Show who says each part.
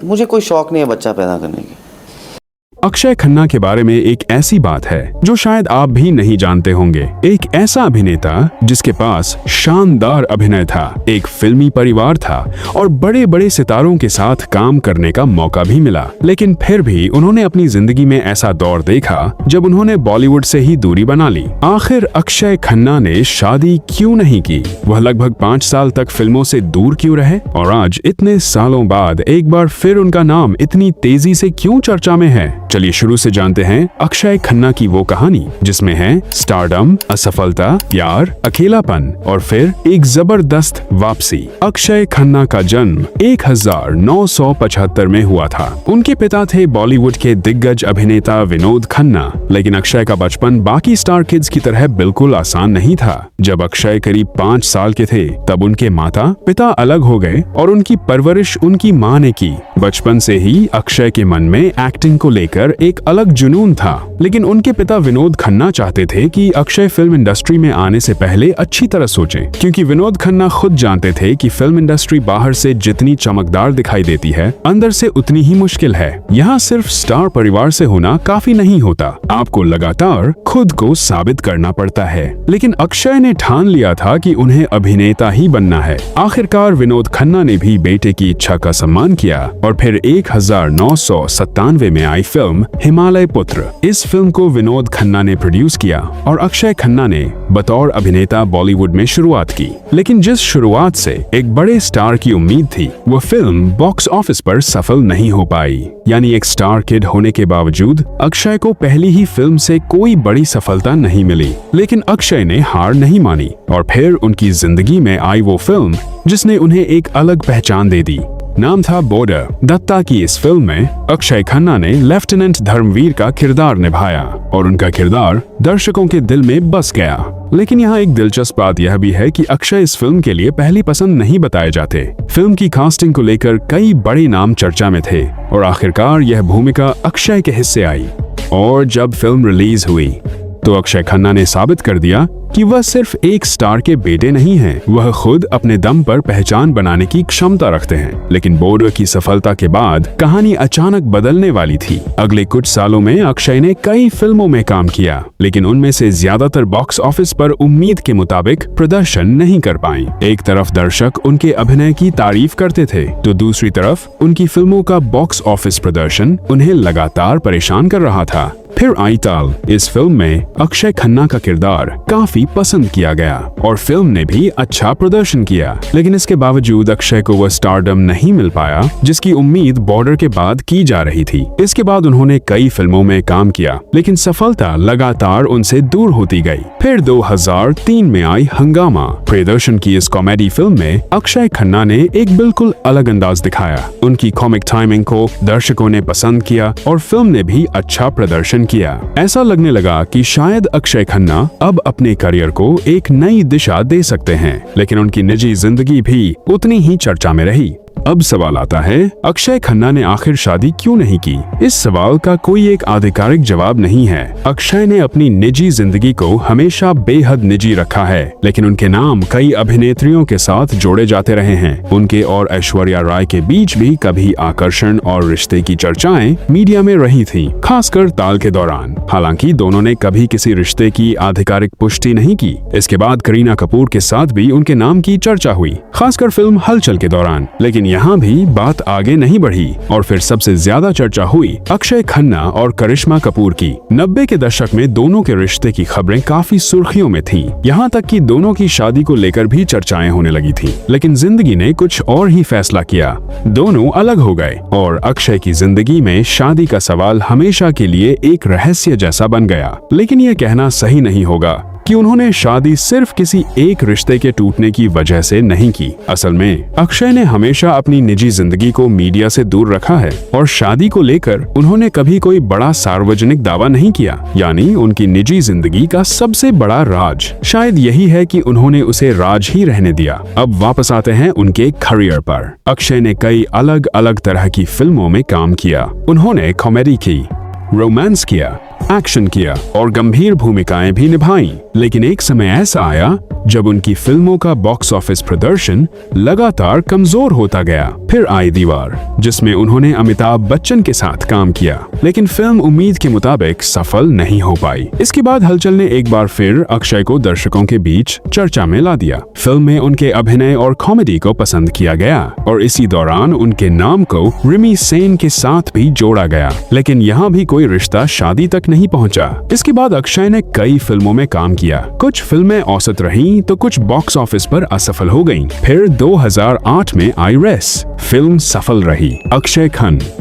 Speaker 1: मुझे कोई शौक नहीं है बच्चा पैदा करने की।
Speaker 2: अक्षय खन्ना के बारे में एक ऐसी बात है जो शायद आप भी नहीं जानते होंगे। एक ऐसा अभिनेता जिसके पास शानदार अभिनय था, एक फिल्मी परिवार था और बड़े बड़े सितारों के साथ काम करने का मौका भी मिला। लेकिन फिर भी उन्होंने अपनी जिंदगी में ऐसा दौर देखा जब उन्होंने बॉलीवुड से ही दूरी बना ली। आखिर अक्षय खन्ना ने शादी क्यों नहीं की? वह लगभग 5 साल तक फिल्मों से दूर क्यों रहे? और आज इतने सालों बाद एक बार फिर उनका नाम इतनी तेजी से क्यों चर्चा में है? चलिए शुरू से जानते हैं अक्षय खन्ना की वो कहानी जिसमें है स्टारडम, असफलता, प्यार, अकेलापन और फिर एक जबरदस्त वापसी। अक्षय खन्ना का जन्म 1975 में हुआ था। उनके पिता थे बॉलीवुड के दिग्गज अभिनेता विनोद खन्ना। लेकिन अक्षय का बचपन बाकी स्टार किड्स की तरह बिल्कुल आसान नहीं था। जब अक्षय करीब 5 साल के थे तब उनके माता पिता अलग हो गए और उनकी परवरिश उनकी माँ ने की। बचपन से ही अक्षय के मन में एक्टिंग को लेकर एक अलग जुनून था। लेकिन उनके पिता विनोद खन्ना चाहते थे कि अक्षय फिल्म इंडस्ट्री में आने से पहले अच्छी तरह सोचें, क्योंकि विनोद खन्ना खुद जानते थे कि फिल्म इंडस्ट्री बाहर से जितनी चमकदार दिखाई देती है अंदर से उतनी ही मुश्किल है। यहाँ सिर्फ स्टार परिवार से होना काफी नहीं होता, आपको लगातार खुद को साबित करना पड़ता है। लेकिन अक्षय ने ठान लिया था कि उन्हें अभिनेता ही बनना है। आखिरकार विनोद खन्ना ने भी बेटे की इच्छा का सम्मान किया और फिर 1997 में आई फिल्म हिमालय पुत्र। इस फिल्म को विनोद खन्ना ने प्रोड्यूस किया और अक्षय खन्ना ने बतौर अभिनेता बॉलीवुड में शुरुआत की। लेकिन जिस शुरुआत से एक बड़े स्टार की उम्मीद थी, वो फिल्म बॉक्स ऑफिस पर सफल नहीं हो पाई। यानी एक स्टार किड होने के बावजूद अक्षय को पहली ही फिल्म से कोई बड़ी सफलता नहीं मिली। लेकिन अक्षय ने हार नहीं मानी और फिर उनकी जिंदगी में आई वो फिल्म जिसने उन्हें एक अलग पहचान दे दी। नाम था बॉर्डर। दत्ता की इस फिल्म में अक्षय खन्ना ने लेफ्टिनेंट धर्मवीर का किरदार निभाया और उनका किरदार दर्शकों के दिल में बस गया। लेकिन यहाँ एक दिलचस्प बात यह भी है कि अक्षय इस फिल्म के लिए पहली पसंद नहीं बताए जाते। फिल्म की कास्टिंग को लेकर कई बड़े नाम चर्चा में थे और आखिरकार यह भूमिका अक्षय के हिस्से आई। और जब फिल्म रिलीज हुई तो अक्षय खन्ना ने साबित कर दिया कि वह सिर्फ एक स्टार के बेटे नहीं हैं, वह खुद अपने दम पर पहचान बनाने की क्षमता रखते हैं। लेकिन बॉर्डर की सफलता के बाद कहानी अचानक बदलने वाली थी। अगले कुछ सालों में अक्षय ने कई फिल्मों में काम किया, लेकिन उनमें से ज्यादातर बॉक्स ऑफिस पर उम्मीद के मुताबिक प्रदर्शन नहीं कर पाई। एक तरफ दर्शक उनके अभिनय की तारीफ करते थे तो दूसरी तरफ उनकी फिल्मों का बॉक्स ऑफिस प्रदर्शन उन्हें लगातार परेशान कर रहा था। फिर आई ताल। इस फिल्म में अक्षय खन्ना का किरदार काफी पसंद किया गया और फिल्म ने भी अच्छा प्रदर्शन किया। लेकिन इसके बावजूद अक्षय को वह स्टारडम नहीं मिल पाया जिसकी उम्मीद बॉर्डर के बाद की जा रही थी। इसके बाद उन्होंने कई फिल्मों में काम किया, लेकिन सफलता लगातार उनसे दूर होती गई। फिर 2003 में आई हंगामा। प्रियदर्शन की इस कॉमेडी फिल्म में अक्षय खन्ना ने एक बिल्कुल अलग अंदाज दिखाया। उनकी कॉमिक टाइमिंग को दर्शकों ने पसंद किया और फिल्म ने भी अच्छा प्रदर्शन किया। ऐसा लगने लगा कि शायद अक्षय खन्ना अब अपने करियर को एक नई दिशा दे सकते हैं। लेकिन उनकी निजी जिंदगी भी उतनी ही चर्चा में रही। अब सवाल आता है, अक्षय खन्ना ने आखिर शादी क्यों नहीं की? इस सवाल का कोई एक आधिकारिक जवाब नहीं है। अक्षय ने अपनी निजी जिंदगी को हमेशा बेहद निजी रखा है, लेकिन उनके नाम कई अभिनेत्रियों के साथ जोड़े जाते रहे हैं। उनके और ऐश्वर्या राय के बीच भी कभी आकर्षण और रिश्ते की चर्चाएं मीडिया में रही थी, खासकर ताल के दौरान। हालांकि दोनों ने कभी किसी रिश्ते की आधिकारिक पुष्टि नहीं की। इसके बाद करीना कपूर के साथ भी उनके नाम की चर्चा हुई, खासकर फिल्म हलचल के दौरान। लेकिन यहाँ भी बात आगे नहीं बढ़ी और फिर सबसे ज्यादा चर्चा हुई अक्षय खन्ना और करिश्मा कपूर की। 90 के दशक में दोनों के रिश्ते की खबरें काफी सुर्खियों में थीं। यहाँ तक कि दोनों की शादी को लेकर भी चर्चाएं होने लगी थी। लेकिन जिंदगी ने कुछ और ही फैसला किया। दोनों अलग हो गए और अक्षय की जिंदगी में शादी का सवाल हमेशा के लिए एक रहस्य जैसा बन गया। लेकिन यह कहना सही नहीं होगा कि उन्होंने शादी सिर्फ किसी एक रिश्ते के टूटने की वजह से नहीं की। असल में अक्षय ने हमेशा अपनी निजी जिंदगी को मीडिया से दूर रखा है और शादी को लेकर उन्होंने कभी कोई बड़ा सार्वजनिक दावा नहीं किया। यानी उनकी निजी जिंदगी का सबसे बड़ा राज शायद यही है कि उन्होंने उसे राज ही रहने दिया। अब वापस आते हैं उनके करियर पर। अक्षय ने कई अलग अलग तरह की फिल्मों में काम किया। उन्होंने कॉमेडी की, रोमांस किया, एक्शन किया और गंभीर भूमिकाएं भी निभाई। लेकिन एक समय ऐसा आया जब उनकी फिल्मों का बॉक्स ऑफिस प्रदर्शन लगातार कमजोर होता गया। फिर आई दीवार, जिसमें उन्होंने अमिताभ बच्चन के साथ काम किया, लेकिन फिल्म उम्मीद के मुताबिक सफल नहीं हो पाई। इसके बाद हलचल ने एक बार फिर अक्षय को दर्शकों के बीच चर्चा में ला दिया। फिल्म में उनके अभिनय और कॉमेडी को पसंद किया गया और इसी दौरान उनके नाम को रिमी सेन के साथ भी जोड़ा गया, लेकिन यहाँ भी कोई रिश्ता शादी तक नहीं पहुँचा। इसके बाद अक्षय ने कई फिल्मों में काम किया। कुछ फिल्में औसत रहीं तो कुछ बॉक्स ऑफिस पर असफल हो गईं। फिर 2008 में आई रेस फिल्म सफल रही। अक्षय खन्ना